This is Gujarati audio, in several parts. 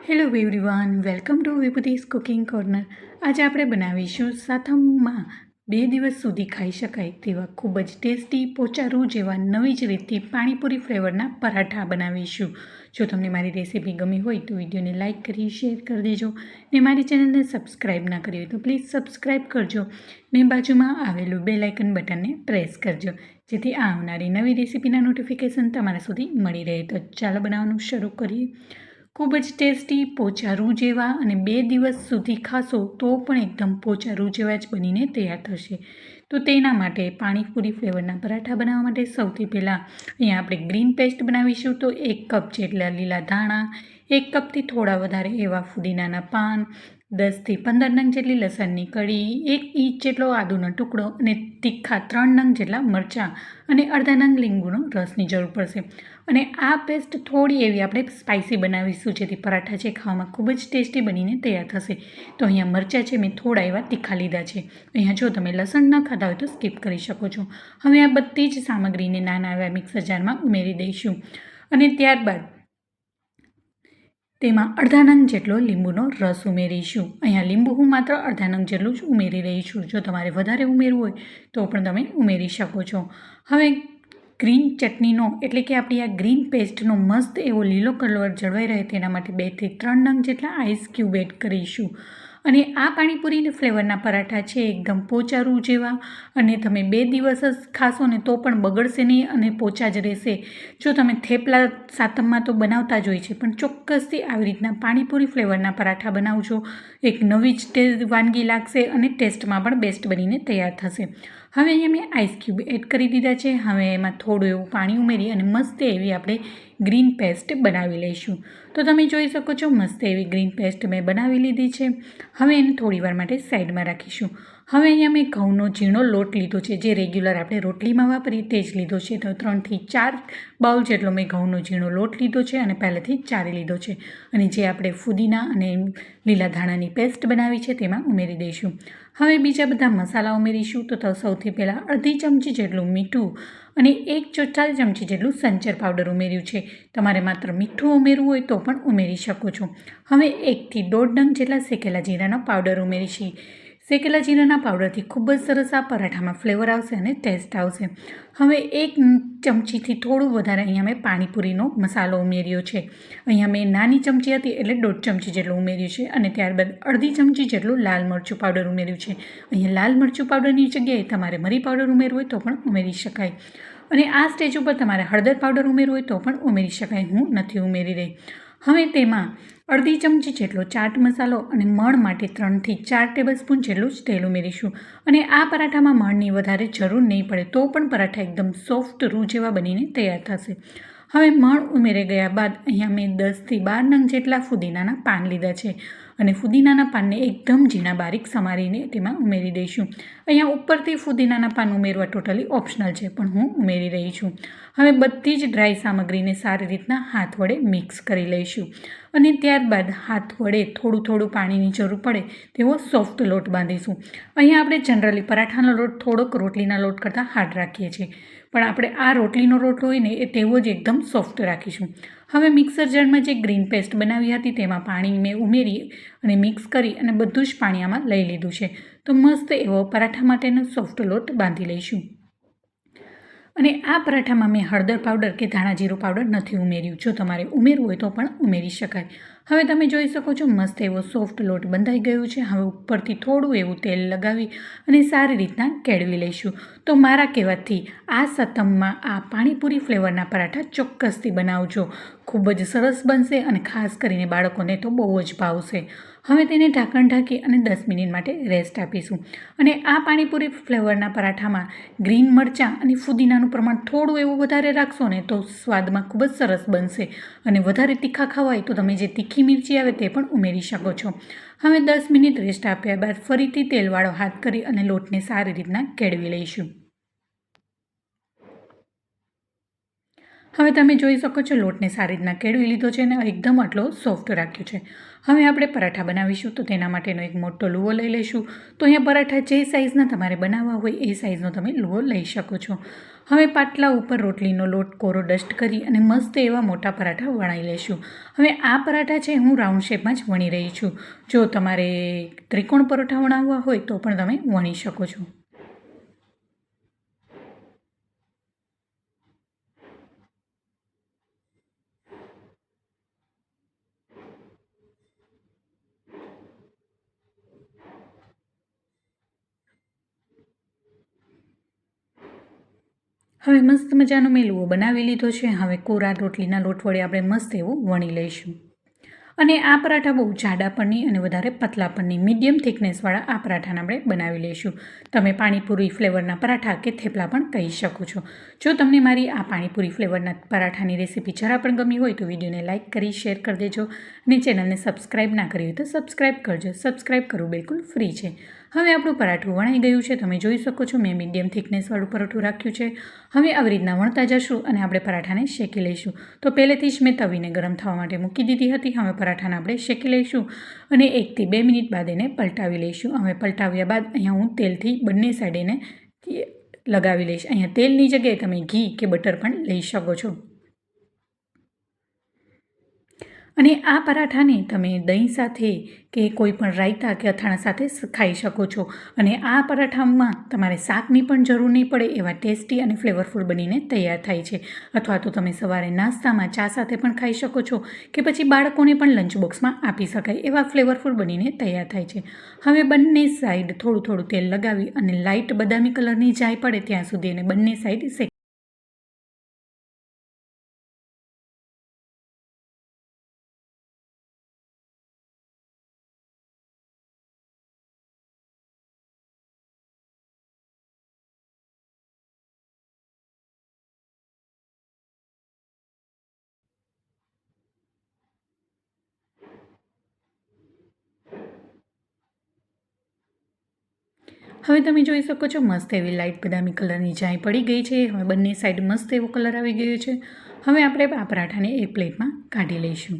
Hello everyone, welcome to વિભૂતિસ cooking corner. આજે આપણે બનાવીશું સાતમમાં 2 દિવસ સુધી ખાઈ શકાય તેવા ખૂબ જ ટેસ્ટી પોચારૂ જેવા નવી જ રીતથી પાણીપુરી ફ્લેવરના પરાઠા બનાવીશું. જો તમને મારી રેસીપી ગમી હોય તો વિડીયોને લાઇક કરી શેર કરી દેજો ને મારી ચેનલને સબસ્ક્રાઈબ ના કરી હોય તો પ્લીઝ સબસ્ક્રાઈબ કરજો ને બાજુમાં આવેલું બેલ આઇકન બટનને પ્રેસ કરજો જેથી આવનારી નવી રેસીપીના નોટિફિકેશન તમારા સુધી મળી રહે. તો ચાલો બનાવવાનું શરૂ કરીએ. ખૂબ જ ટેસ્ટી પોચારૂ જેવા અને 2 દિવસ સુધી ખાશો તો પણ એકદમ પોચારૂ જેવા જ બનીને તૈયાર થશે. તો તેના માટે પાણીપુરી ફ્લેવરના પરાઠા બનાવવા માટે સૌથી પહેલાં અહીંયા આપણે ગ્રીન પેસ્ટ બનાવીશું. તો 1 કપ જેટલા લીલા ધાણા, 1 કપથી થોડા વધારે એવા ફુદીનાના પાન, 10થી 15 નંગ જેટલી લસણની કળી, 1 ઇંચ જેટલો આદુનો ટુકડો અને તીખા 3 નંગ જેટલા મરચાં અને અડધા નંગ લીંબુનો રસની જરૂર પડશે. અને આ પેસ્ટ થોડી એવી આપણે સ્પાઇસી બનાવીશું જેથી પરાઠા છે ખાવામાં ખૂબ જ ટેસ્ટી બનીને તૈયાર થશે. તો અહીંયા મરચાં છે મેં થોડા એવા તીખા લીધા છે. અહીંયા જો તમે લસણ ન ખાતા હોય તો સ્કીપ કરી શકો છો. હવે આ બધી જ સામગ્રીને નાના એવા મિક્સર જારમાં ઉમેરી દઈશું અને ત્યારબાદ તેમાં અડધા નંગ જેટલો લીંબુનો રસ ઉમેરીશું. અહીંયા લીંબુ હું માત્ર અડધા નંગ જેટલું જ ઉમેરી રહી છું. જો તમારે વધારે ઉમેરવું હોય તો પણ તમે ઉમેરી શકો છો. હવે ગ્રીન ચટણીનો એટલે કે આપણી આ ગ્રીન પેસ્ટનો મસ્ત એવો લીલો કલર જળવાઈ રહે તેના માટે 2થી 3 નંગ જેટલા આઈસ ક્યુબ એડ કરીશું. અને આ પાણીપુરી ફ્લેવરના પરાઠા છે એકદમ પોચારૂ જેવા અને તમે 2 દિવસ જ ખાશો ને તો પણ બગડશે નહીં અને પોચા જ રહેશે. જો તમે થેપલા સાતમમાં તો બનાવતા જ હોય છે પણ ચોક્કસથી આવી રીતના પાણીપુરી ફ્લેવરના પરાઠા બનાવજો. એક નવી જ વાનગી લાગશે અને ટેસ્ટમાં પણ બેસ્ટ બનીને તૈયાર થશે. હવે અહીંયા મેં આઈસ ક્યુબ એડ કરી દીધા છે. હવે એમાં થોડું એવું પાણી ઉમેરી અને મસ્ત એવી આપણે ગ્રીન પેસ્ટ બનાવી લઈશું. તો તમે જોઈ શકો છો મસ્ત એવી ગ્રીન પેસ્ટ મેં બનાવી લીધી છે. હવે એને થોડીવાર માટે સાઈડમાં રાખીશું. હવે અહીંયા મેં ઘઉંનો ઝીણો લોટ લીધો છે જે રેગ્યુલર આપણે રોટલીમાં વાપરીએ તે જ લીધો છે. તો 3થી 4 બાઉલ જેટલો મેં ઘઉંનો ઝીણો લોટ લીધો છે અને પહેલેથી જ ચાળી લીધો છે. અને જે આપણે ફુદીના અને લીલા ધાણાની પેસ્ટ બનાવી છે તેમાં ઉમેરી દઈશું. હવે બીજા બધા મસાલા ઉમેરીશું. તો સૌથી પહેલાં અડધી ચમચી જેટલું મીઠું અને 1/4 ચમચી જેટલું સંચર પાવડર ઉમેર્યું છે. તમારે માત્ર મીઠું ઉમેરવું હોય તો પણ ઉમેરી શકો છો. હવે 1થી 1.5 નંગ જેટલા શેકેલા જીરાનો પાવડર ઉમેરીશું. શેકેલા જીરાના પાવડરથી ખૂબ જ સરસ આ પરાઠામાં ફ્લેવર આવશે અને ટેસ્ટ આવશે. હવે 1 ચમચીથી થોડું વધારે અહીંયા મેં પાણીપુરીનો મસાલો ઉમેર્યો છે. અહીંયા મેં નાની ચમચી હતી એટલે 1.5 ચમચી જેટલું ઉમેર્યું છે અને ત્યારબાદ અડધી ચમચી જેટલું લાલ મરચું પાવડર ઉમેર્યું છે. અહીંયા લાલ મરચું પાવડરની જગ્યાએ તમારે મરી પાવડર ઉમેરવું હોય તો પણ ઉમેરી શકાય. અને આ સ્ટેજ ઉપર તમારે હળદર પાવડર ઉમેરવું હોય તો પણ ઉમેરી શકાય. હું નથી ઉમેરી રહી. હવે તેમાં અડધી ચમચી જેટલો ચાટ મસાલો અને મણ માટે 3થી 4 ટેબલસ્પૂન જેટલું જ તેલ ઉમેરીશું. અને આ પરાઠામાં મણની વધારે જરૂર નહીં પડે તો પણ પરાઠા એકદમ સોફ્ટ રૂ જેવા બનીને તૈયાર થશે. હવે મણ ઉમેરી ગયા બાદ અહીંયા મેં 10થી 12 નંગ જેટલા ફુદીનાના પાન લીધા છે અને ફુદીનાના પાનને એકદમ ઝીણા બારીક સમારીને તેમાં ઉમેરી દઈશું. અહીંયા ઉપરથી ફુદીનાના પાન ઉમેરવા ટોટલી ઓપ્શનલ છે પણ હું ઉમેરી રહી છું. હવે બધી જ ડ્રાય સામગ્રીને સારી રીતના હાથ વડે મિક્સ કરી લઈશું અને ત્યારબાદ હાથ વડે થોડું થોડું પાણીની જરૂર પડે તેવો સોફ્ટ લોટ બાંધીશું. અહીંયા આપણે જનરલી પરાઠાનો લોટ થોડોક રોટલીના લોટ કરતાં હાર્ડ રાખીએ છીએ પણ આપણે આ રોટલીનો લોટ હોય ને એ તેવો જ એકદમ સોફ્ટ રાખીશું. હવે મિક્સર જારમાં જે ગ્રીન પેસ્ટ બનાવી હતી તેમાં પાણી મેં ઉમેરી અને મિક્સ કરી અને બધું જ પાણી આમાં લઈ લીધું છે. તો મસ્ત એવો પરાઠા માટેનો સોફ્ટ લોટ બાંધી લઈશું. અને આ પરાઠામાં મેં હળદર પાવડર કે ધાણા જીરું પાવડર નથી ઉમેર્યું. જો તમારે ઉમેરવું હોય તો પણ ઉમેરી શકાય. હવે તમે જોઈ શકો છો મસ્ત એવો સોફ્ટ લોટ બંધાઈ ગયો છે. હવે ઉપરથી થોડું એવું તેલ લગાવી અને સારી રીતના કેળવી લઈશું. તો મારા કહેવાથી આ સાતમમાં આ પાણીપુરી ફ્લેવરના પરાઠા ચોક્કસથી બનાવજો. ખૂબ જ સરસ બનશે અને ખાસ કરીને બાળકોને તો બહુ જ ભાવશે. હવે તેને ઢાંકણ ઢાંકી અને 10 મિનિટ માટે રેસ્ટ આપીશું. અને આ પાણીપુરી ફ્લેવરના પરાઠામાં ગ્રીન મરચાં અને ફુદીનાનું પ્રમાણ થોડું એવું વધારે રાખશો ને તો સ્વાદમાં ખૂબ જ સરસ બનશે. અને વધારે તીખા ખાવા હોય તો તમે જે તીખી મિરચી આવે તે પણ ઉમેરી શકો છો. હવે 10 મિનિટ રેસ્ટ આપ્યા બાદ ફરીથી તેલવાળો હાથ કરી અને લોટને સારી રીતના કેળવી લઈશું. હવે તમે જોઈ શકો છો લોટને સારી રીતના કેળવી લીધો છે અને એકદમ આટલો સોફ્ટ રાખ્યો છે. હવે આપણે પરાઠા બનાવીશું તો તેના માટેનો એક મોટો લુવો લઈ લઈશું. તો અહીંયા પરાઠા જે સાઇઝના તમારે બનાવવા હોય એ સાઇઝનો તમે લુવો લઈ શકો છો. હવે પાટલા ઉપર રોટલીનો લોટ કોરો ડસ્ટ કરી અને મસ્ત એવા મોટા પરાઠા વણાઈ લઈશું. હવે આ પરાઠા છે હું રાઉન્ડ શેપમાં જ વણી રહી છું. જો તમારે ત્રિકોણ પરોઠા વણાવવા હોય તો પણ તમે વણી શકો છો. હવે મસ્ત મજાનો મેં લુવો બનાવી લીધો છે. હવે કોરા રોટલીના લોટ વડે આપણે મસ્ત એવું વણી લઈશું. અને આ પરાઠા બહુ જાડા પણ નહીં અને વધારે પતલા પણ નહીં, મીડિયમ થિકનેસવાળા આ પરાઠાને આપણે બનાવી લઈશું. તમે પાણીપુરી ફ્લેવરના પરાઠા કે થેપલા પણ કહી શકો છો. જો તમને મારી આ પાણીપુરી ફ્લેવરના પરાઠાની રેસીપી જરા પણ ગમી હોય તો વિડીયોને લાઇક કરી શેર કરી દેજો અને ચેનલને સબસ્ક્રાઈબ ના કરી હોય તો સબસ્ક્રાઈબ કરજો. સબસ્ક્રાઈબ કરવું બિલકુલ ફ્રી છે. હવે આપણું પરાઠું વણાઈ ગયું છે. તમે જોઈ શકો છો મેં મીડિયમ થિકનેસવાળું પરાઠું રાખ્યું છે. હવે આવી રીતના વણતા જશું અને આપણે પરાઠાને શેકી લઈશું. તો પહેલેથી જ મેં તવીને ગરમ થવા માટે મૂકી દીધી હતી. હવે પરાઠાને આપણે શેકી લઈશું અને 1 થી 2 મિનિટ બાદ એને પલટાવી લઈશું. હવે પલટાવ્યા બાદ અહીંયા હું તેલથી બંને સાઈડ એને લગાવી લઈશ. અહીંયા તેલની જગ્યાએ તમે ઘી કે બટર પણ લઈ શકો છો. અને આ પરાઠાને તમે દહીં સાથે કે કોઈ પણ રાયતા કે અથાણા સાથે ખાઈ શકો છો. અને આ પરાઠામાં તમારે શાકની પણ જરૂર નહીં પડે એવા ટેસ્ટી અને ફ્લેવરફુલ બનીને તૈયાર થાય છે. અથવા તો તમે સવારે નાસ્તામાં ચા સાથે પણ ખાઈ શકો છો કે પછી બાળકોને પણ લંચ બોક્સમાં આપી શકાય એવા ફ્લેવરફુલ બનીને તૈયાર થાય છે. હવે બંને સાઈડ થોડું થોડું તેલ લગાવી અને લાઇટ બદામી કલરની જાય પડે ત્યાં સુધી એને બંને સાઈડ શેકી. હવે તમે જોઈ શકો છો મસ્ત એવી લાઇટ બદામી કલરની જાય પડી ગઈ છે. હવે બંને સાઈડ મસ્ત એવો કલર આવી ગયો છે. હવે આપણે આ પરાઠાને એક પ્લેટમાં કાઢી લઈશું.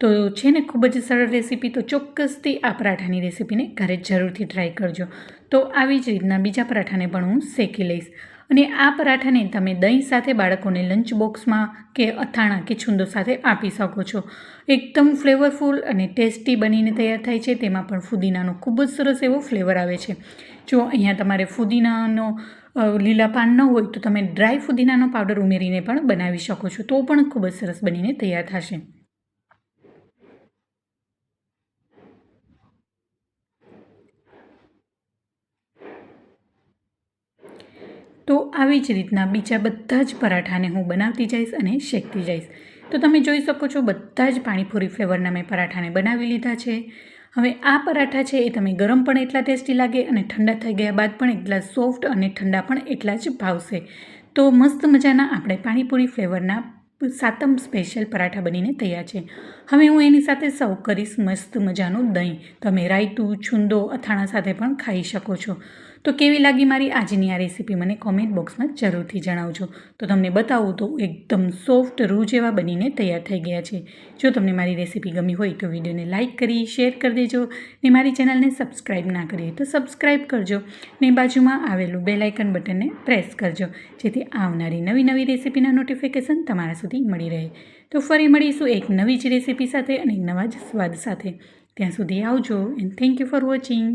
તો છે ને ખૂબ જ સરળ રેસીપી. તો ચોક્કસથી આ પરાઠાની રેસીપીને ઘરે જરૂરથી ટ્રાય કરજો. તો આવી જ રીતના બીજા પરાઠાને પણ હું શેકી લઈશ. અને આ પરાઠાને તમે દહીં સાથે બાળકોને લંચ બોક્સમાં કે અથાણા કે છુંદો સાથે આપી શકો છો. એકદમ ફ્લેવરફુલ અને ટેસ્ટી બનીને તૈયાર થાય છે. તેમાં પણ ફુદીનાનો ખૂબ જ સરસ એવો ફ્લેવર આવે છે. જો અહીંયા તમારે ફુદીનાનો લીલા પાન ન હોય તો તમે ડ્રાય ફુદીનાનો પાવડર ઉમેરીને પણ બનાવી શકો છો. તો પણ ખૂબ જ સરસ બનીને તૈયાર થશે. તો આવી જ રીતના બીજા બધા જ પરાઠાને હું બનાવતી જઈશ અને શેકતી જઈશ. તો તમે જોઈ શકો છો બધા જ પાણીપુરી ફ્લેવરના મેં પરાઠાને બનાવી લીધા છે. હવે આ પરાઠા છે એ તમે ગરમ પણ એટલા ટેસ્ટી લાગે અને ઠંડા થઈ ગયા બાદ પણ એટલા સોફ્ટ અને ઠંડા પણ એટલા જ ભાવશે. તો મસ્ત મજાના આપણે પાણીપુરી ફ્લેવરના સાતમ સ્પેશિયલ પરાઠા બનીને તૈયાર છે. હવે હું એની સાથે સર્વ કરીશ મસ્ત મજાનું દહીં. તમે રાયતું, છુંદો, અથાણા સાથે પણ ખાઈ શકો છો. તો કેવી લાગી મારી આજની આ રેસીપી મને કોમેન્ટ બોક્સમાં જરૂરથી જણાવજો. તો તમને બતાવું તો એકદમ સોફ્ટ રૂ જેવા બનીને તૈયાર થઈ ગયા છે. જો તમને મારી રેસીપી ગમી હોય તો વિડીયોને લાઇક કરી શેર કરી દેજો ને મારી ચેનલને સબસ્ક્રાઈબ ના કરી તો સબસ્ક્રાઈબ કરજો ને બાજુમાં આવેલું બેલ આઇકન બટનને પ્રેસ કરજો જેથી આવનારી નવી નવી રેસીપીના નોટિફિકેશન તમારા સુધી મળી રહે. તો ફરી મળીશું એક નવી જ રેસીપી સાથે અને એક નવા જ સ્વાદ સાથે. ત્યાં સુધી આવજો and thank you for watching.